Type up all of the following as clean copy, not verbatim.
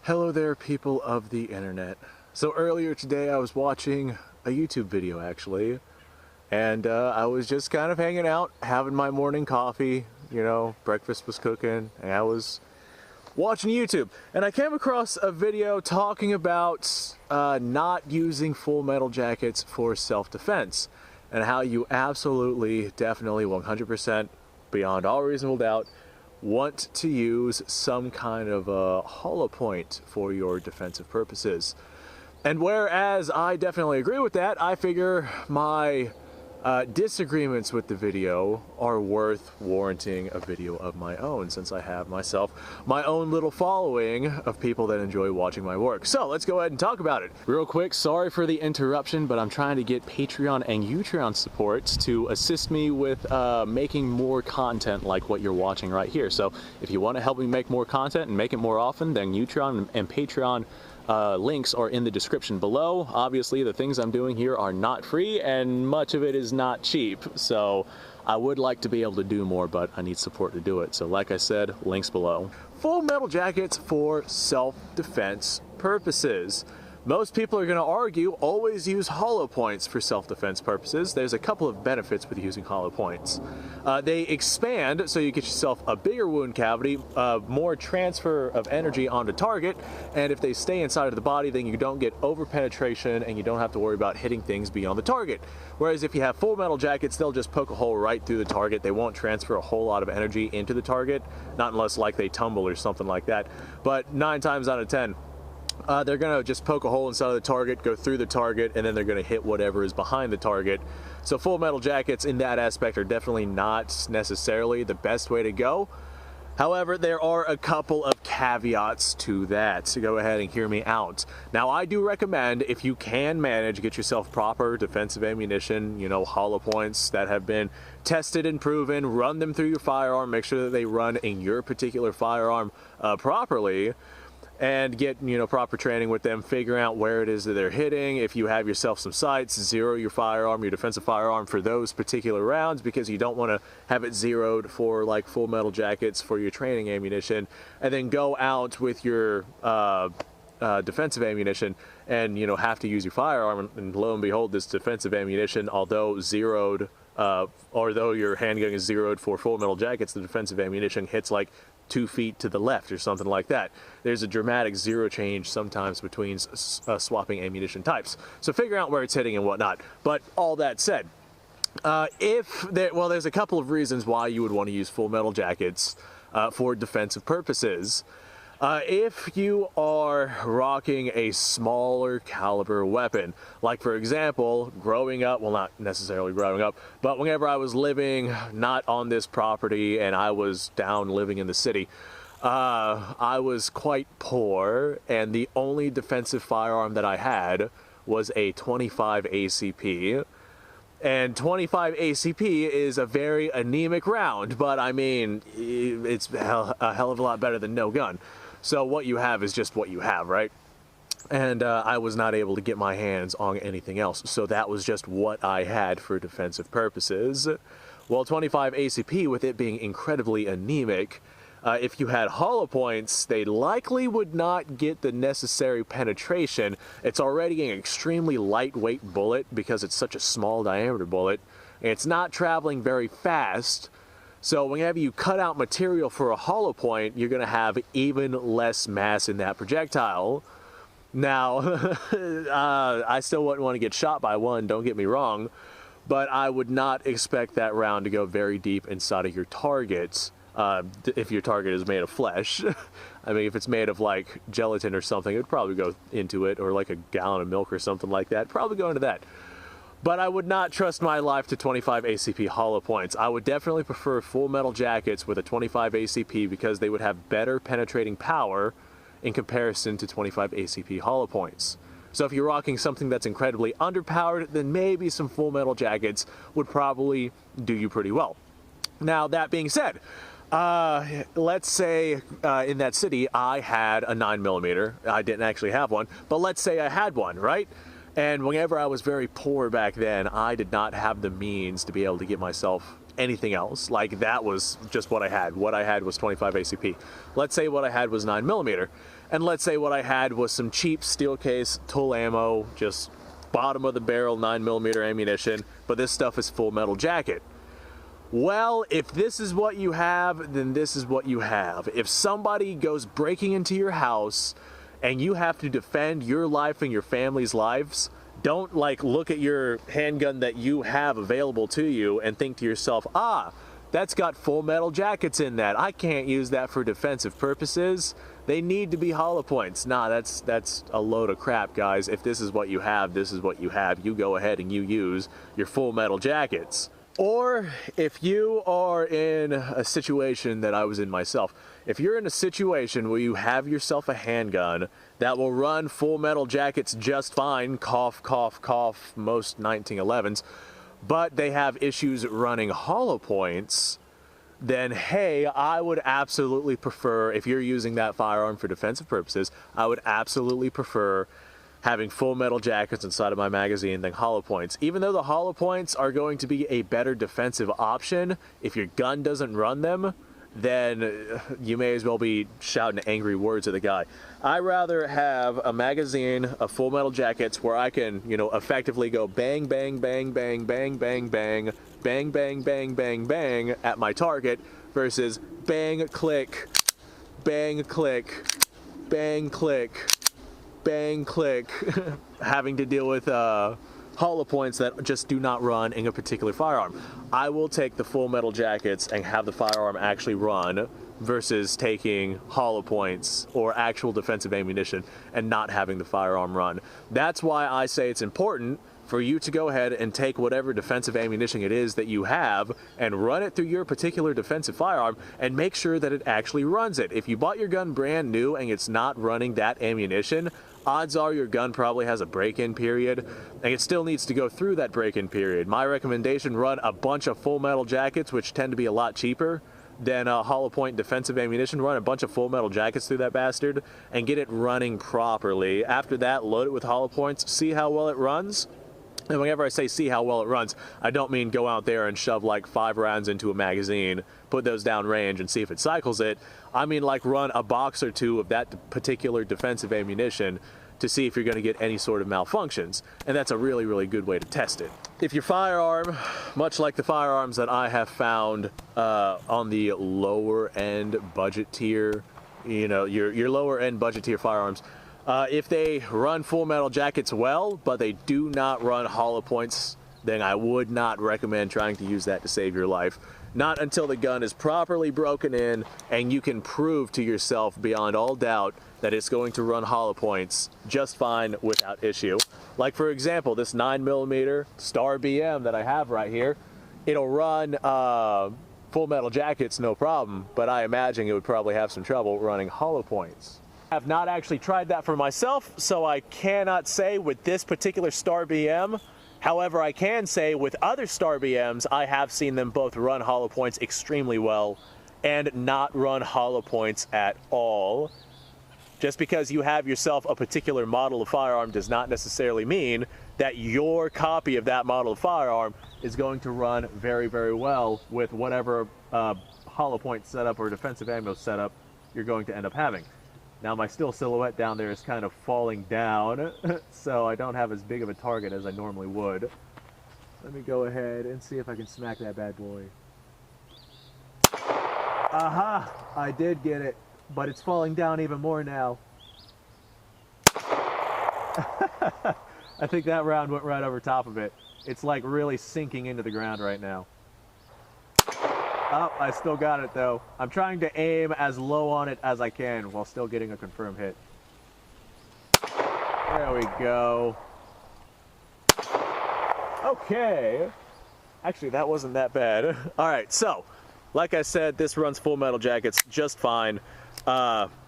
Hello there, people of the internet. So earlier today I was watching a YouTube video actually, and I was just kind of hanging out, having my morning coffee, breakfast was cooking, and I was watching YouTube. And I came across a video talking about not using full metal jackets for self-defense, and how you absolutely, definitely, 100%, beyond all reasonable doubt, want to use some kind of a hollow point for your defensive purposes. And whereas I definitely agree with that, I figure my disagreements with the video are worth warranting a video of my own, since I have myself my own little following of people that enjoy watching my work. So let's go ahead and talk about it. Real quick, sorry for the interruption, but I'm trying to get Patreon and Utreon supports to assist me with making more content like what you're watching right here. So if you want to help me make more content and make it more often, then Utreon and Patreon links are in the description below. Obviously, the things I'm doing here are not free, and much of it is not cheap. So I would like to be able to do more, but I need support to do it. So like I said, links below. Full metal jackets for self-defense purposes. Most people are going to argue always use hollow points for self-defense purposes. There's a couple of benefits with using hollow points. They expand, so you get yourself a bigger wound cavity, more transfer of energy onto target, and if they stay inside of the body, then you don't get over-penetration and you don't have to worry about hitting things beyond the target. Whereas if you have full metal jackets, they'll just poke a hole right through the target. They won't transfer a whole lot of energy into the target, not unless like they tumble or something like that. But 9 times out of 10, they're going to just poke a hole inside of the target, go through the target, and then they're going to hit whatever is behind the target. So full metal jackets in that aspect are definitely not necessarily the best way to go. However, there are a couple of caveats to that, so go ahead and hear me out. Now, I do recommend, if you can manage, get yourself proper defensive ammunition, hollow points that have been tested and proven, run them through your firearm, make sure that they run in your particular firearm properly, and get proper training with them, figuring out where it is that they're hitting. If you have yourself some sights, zero your firearm, your defensive firearm, for those particular rounds, because you don't want to have it zeroed for like full metal jackets for your training ammunition, and then go out with your defensive ammunition and have to use your firearm, and lo and behold, this defensive ammunition, although zeroed, or though your handgun is zeroed for full metal jackets, the defensive ammunition hits like 2 feet to the left or something like that. There's a dramatic zero change sometimes between swapping ammunition types. So figure out where it's hitting and whatnot. But all that said, there's a couple of reasons why you would want to use full metal jackets for defensive purposes. If you are rocking a smaller caliber weapon, like for example, growing up, well, not necessarily growing up, but whenever I was living not on this property and I was down living in the city, I was quite poor, and the only defensive firearm that I had was a 25 ACP. And 25 ACP is a very anemic round, but I mean, it's a hell of a lot better than no gun. So what you have is just what you have, right? And I was not able to get my hands on anything else, so that was just what I had for defensive purposes. Well, 25 ACP, with it being incredibly anemic, if you had hollow points, they likely would not get the necessary penetration. It's already an extremely lightweight bullet because it's such a small diameter bullet, and it's not traveling very fast. So whenever you cut out material for a hollow point, you're going to have even less mass in that projectile. Now, I still wouldn't want to get shot by one, don't get me wrong, but I would not expect that round to go very deep inside of your target if your target is made of flesh. I mean, if it's made of like gelatin or something, it would probably go into it, or like a gallon of milk or something like that, probably go into that. But I would not trust my life to 25 ACP hollow points. I would definitely prefer full metal jackets with a 25 ACP because they would have better penetrating power in comparison to 25 ACP hollow points. So if you're rocking something that's incredibly underpowered, then maybe some full metal jackets would probably do you pretty well. Now, that being said, let's say in that city I had a 9mm. I didn't actually have one, but let's say I had one, right? And whenever I was very poor back then, I did not have the means to be able to get myself anything else. Like, that was just what I had. What I had was 25 ACP. Let's say what I had was 9mm. And let's say what I had was some cheap steel case tool ammo, just bottom of the barrel 9mm ammunition, but this stuff is full metal jacket. Well, if this is what you have, then this is what you have. If somebody goes breaking into your house and you have to defend your life and your family's lives, don't like look at your handgun that you have available to you and think to yourself, ah, that's got full metal jackets in that. I can't use that for defensive purposes. They need to be hollow points. Nah, that's a load of crap, guys. If this is what you have, this is what you have. You go ahead and you use your full metal jackets. Or if you are in a situation that I was in myself, if you're in a situation where you have yourself a handgun that will run full metal jackets just fine, cough, cough, cough, most 1911s, but they have issues running hollow points, then hey, I would absolutely prefer, if you're using that firearm for defensive purposes, I would absolutely prefer having full metal jackets inside of my magazine than hollow points. Even though the hollow points are going to be a better defensive option, if your gun doesn't run them, then you may as well be shouting angry words at the guy. I'd rather have a magazine of full metal jackets where I can, you know, effectively go bang, bang, bang, bang, bang, bang, bang, bang, bang, bang, bang, bang at my target versus bang, click, bang, click, bang, click, bang, click, having to deal with hollow points that just do not run in a particular firearm. I will take the full metal jackets and have the firearm actually run versus taking hollow points or actual defensive ammunition and not having the firearm run. That's why I say it's important for you to go ahead and take whatever defensive ammunition it is that you have and run it through your particular defensive firearm and make sure that it actually runs it. If you bought your gun brand new and it's not running that ammunition, odds are your gun probably has a break-in period and it still needs to go through that break-in period. My recommendation, run a bunch of full metal jackets, which tend to be a lot cheaper than hollow point defensive ammunition. Run a bunch of full metal jackets through that bastard and get it running properly. After that, load it with hollow points, see how well it runs. And whenever I say see how well it runs, I don't mean go out there and shove like 5 rounds into a magazine, put those down range and see if it cycles it. I mean like run a box or two of that particular defensive ammunition to see if you're going to get any sort of malfunctions. And that's a really, really good way to test it. If your firearm, much like the firearms that I have found on the lower end budget tier, you know, your lower end budget tier firearms, if they run full metal jackets well, but they do not run hollow points, then I would not recommend trying to use that to save your life. Not until the gun is properly broken in and you can prove to yourself beyond all doubt that it's going to run hollow points just fine without issue. Like for example, this 9mm Star BM that I have right here, it'll run full metal jackets no problem, but I imagine it would probably have some trouble running hollow points. I have not actually tried that for myself, so I cannot say with this particular Star BM. However, I can say with other Star BMs, I have seen them both run hollow points extremely well and not run hollow points at all. Just because you have yourself a particular model of firearm does not necessarily mean that your copy of that model of firearm is going to run very, very well with whatever hollow point setup or defensive ammo setup you're going to end up having. Now my still silhouette down there is kind of falling down, so I don't have as big of a target as I normally would. Let me go ahead and see if I can smack that bad boy. Aha! I did get it, but it's falling down even more now. I think that round went right over top of it. It's like really sinking into the ground right now. Oh, I still got it though. I'm trying to aim as low on it as I can while still getting a confirmed hit. There we go. Okay. Actually, that wasn't that bad. All right, so, like I said, this runs full metal jackets just fine.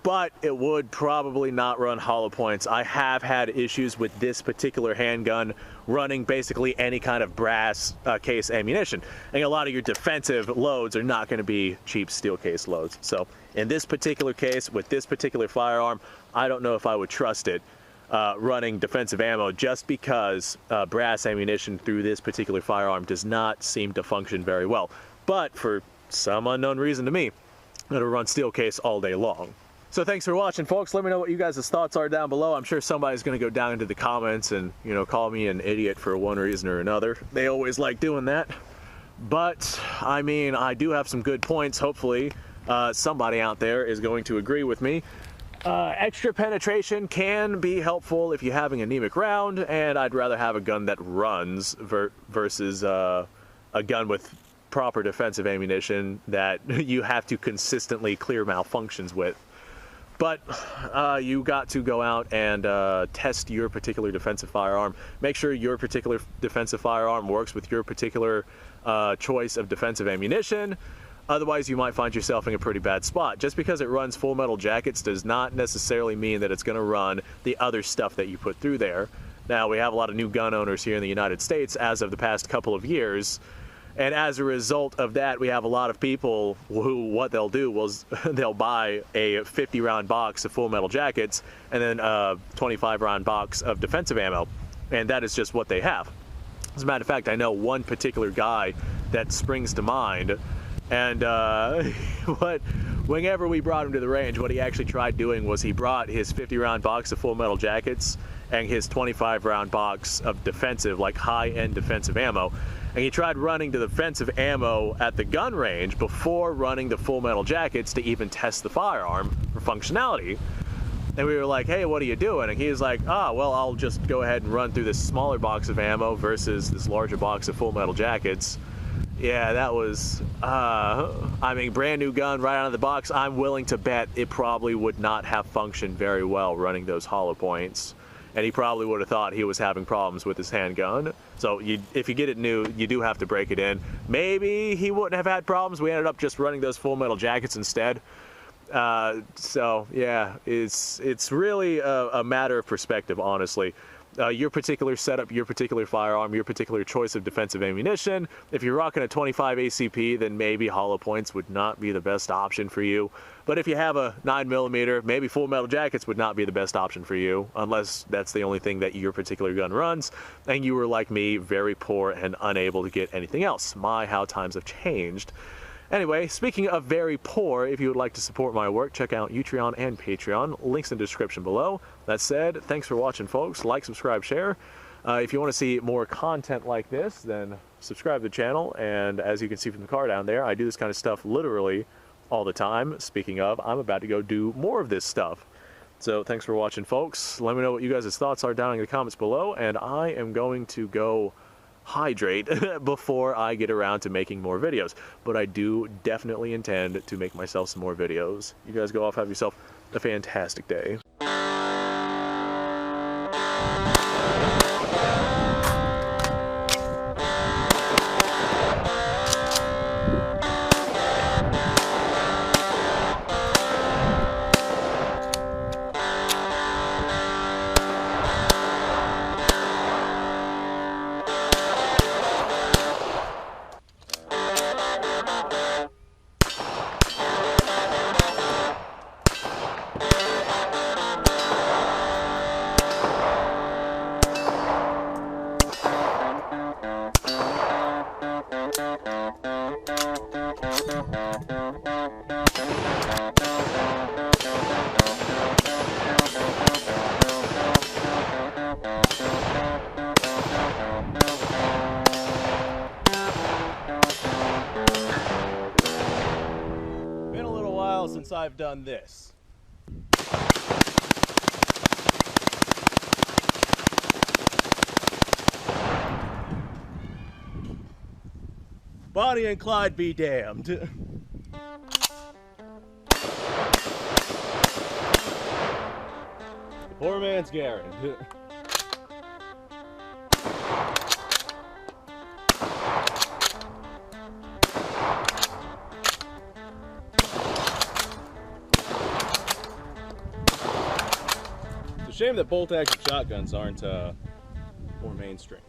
But it would probably not run hollow points. I have had issues with this particular handgun running basically any kind of brass case ammunition. And a lot of your defensive loads are not going to be cheap steel case loads. So in this particular case, with this particular firearm, I don't know if I would trust it running defensive ammo just because brass ammunition through this particular firearm does not seem to function very well. But for some unknown reason to me, it'll run steel case all day long. So thanks for watching, folks. Let me know what you guys' thoughts are down below. I'm sure somebody's going to go down into the comments and, you know, call me an idiot for one reason or another. They always like doing that. But, I mean, I do have some good points. Hopefully, somebody out there is going to agree with me. Extra penetration can be helpful if you're having anemic round, and I'd rather have a gun that runs versus a gun with proper defensive ammunition that you have to consistently clear malfunctions with. But you got to go out and test your particular defensive firearm. Make sure your particular defensive firearm works with your particular choice of defensive ammunition. Otherwise, you might find yourself in a pretty bad spot. Just because it runs full metal jackets does not necessarily mean that it's going to run the other stuff that you put through there. Now, we have a lot of new gun owners here in the United States as of the past couple of years. And as a result of that, we have a lot of people who, what they'll do is they'll buy a 50-round box of full metal jackets and then a 25-round box of defensive ammo. And that is just what they have. As a matter of fact, I know one particular guy that springs to mind. And whenever we brought him to the range, what he actually tried doing was he brought his 50-round box of full metal jackets and his 25-round box of defensive, like high-end defensive ammo. And he tried running the defensive ammo at the gun range before running the full metal jackets to even test the firearm for functionality. And we were like, hey, what are you doing? And he was like, well, I'll just go ahead and run through this smaller box of ammo versus this larger box of full metal jackets. Yeah, that was, I mean, brand new gun right out of the box. I'm willing to bet it probably would not have functioned very well running those hollow points. And he probably would have thought he was having problems with his handgun. So if you get it new, you do have to break it in. Maybe he wouldn't have had problems. We ended up just running those full metal jackets instead. So yeah, it's really a matter of perspective, honestly. Your particular setup, your particular firearm, your particular choice of defensive ammunition. If you're rocking a 25 ACP, then maybe hollow points would not be the best option for you. But if you have a 9mm, maybe full metal jackets would not be the best option for you, unless that's the only thing that your particular gun runs, and you were like me, very poor and unable to get anything else. My, how times have changed. Anyway, speaking of very poor, if you would like to support my work, check out Utreon and Patreon. Links in the description below. That said, thanks for watching, folks. Like, subscribe, share. If you want to see more content like this, then subscribe to the channel. And as you can see from the car down there, I do this kind of stuff literally all the time. Speaking of, I'm about to go do more of this stuff. So thanks for watching, folks. Let me know what you guys' thoughts are down in the comments below. And I am going to go hydrate before I get around to making more videos, but I do definitely intend to make myself some more videos. You guys go off, have yourself a fantastic day. Since I've done this. Bonnie and Clyde be damned. Poor man's Garrett. It's a shame that bolt-action shotguns aren't more mainstream.